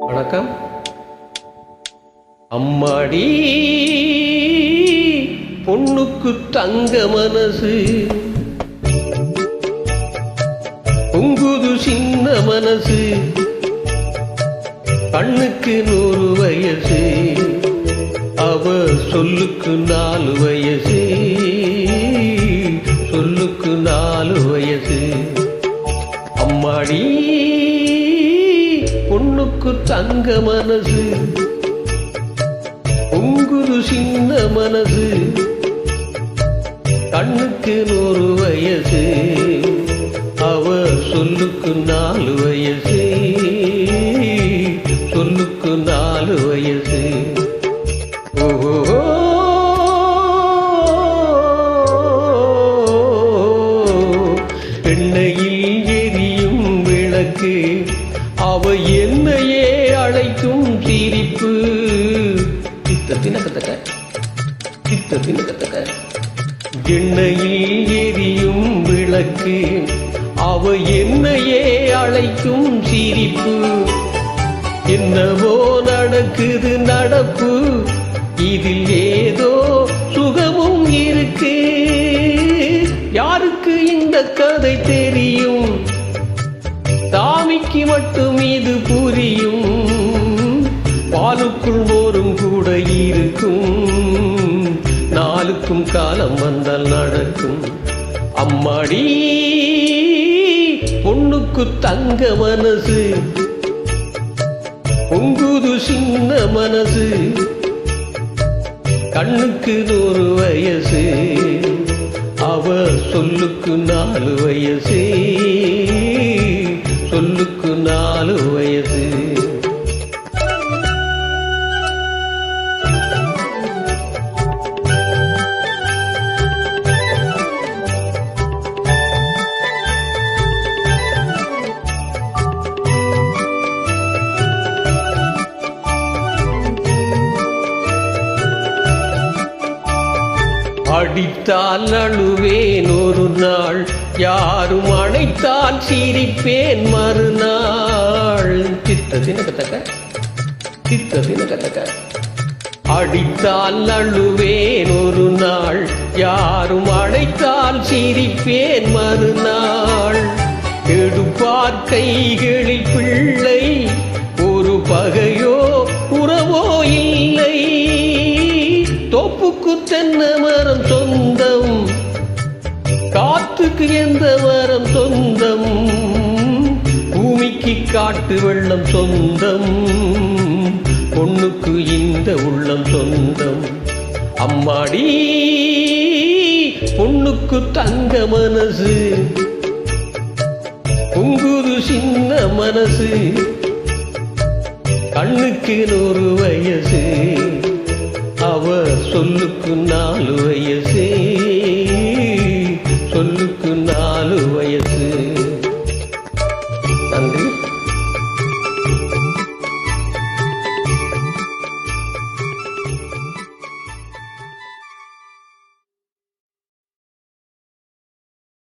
வணக்கம். அம்மாடி பொண்ணுக்கு தங்க மனசு, பொங்குது சின்ன மனசு, கண்ணுக்கு 100 வயசு, அவ சொல்லுக்கு 4 வயசு, சொல்லுக்கு 4 வயசு. அம்மாடி பொண்ணுக்கு தங்க மனசு, பொங்குது சின்ன மனசு, கண்ணுக்கு 100 வயசு, அவ சொல்லுக்கு 4 வயசு, சொல்லுக்கு 4 வயசு. ஓஹோ எண்ணெயில் எரியும் விளக்கு, அவ என்னையே அழைக்கும் சிரிப்பு. தினக்கத்தக்க எண்ணெயில் எரியும் விளக்கு, அவ என்னையே அழைக்கும் சிரிப்பு. என்னவோ நடக்குது நடப்பு, இதில் ஏதோ சுகமும் இருக்கு. யாருக்கு இந்த கதை தெரியும்? சாமிக்கு மட்டும் இது புரியும். பாலுக்குள் மோரும் கூட இருக்கும், நாளுக்கும் காலம் வந்தால் நடக்கும். அம்மாடி பொண்ணுக்கு தங்க மனசு, பொங்குது சின்ன மனசு, கண்ணுக்கு 100 வயசு, அவ சொல்லுக்கு 4 வயசு, சொல்லுக்கு 4 வயசு. அடித்தால் அழுவேன் ஒரு நாள், யாரும் அணைத்தால் சிரிப்பேன் மறுநாள். தினக்கத்தக்க அடித்தால் அழுவேன் ஒரு நாள், யாரும் அணைத்தால் சிரிப்பேன் மறுநாள். எடுப்பார் கைகளில் பிள்ளை, ஒரு பகையோ உறவோ இல்லை. தோப்புக்கு தென்னை மரம் சொந்தம், காற்றுக்கு எந்த மரம் சொந்தம், பூமிக்கு காட்டு வெள்ளம் சொந்தம், பொண்ணுக்கு இந்த உள்ளம் சொந்தம். அம்மாடி பொண்ணுக்கு தங்க மனசு, பொங்குது சின்ன மனசு, கண்ணுக்கு 100 வயசு, அவ சொல்லுக்கு 4 வயசு.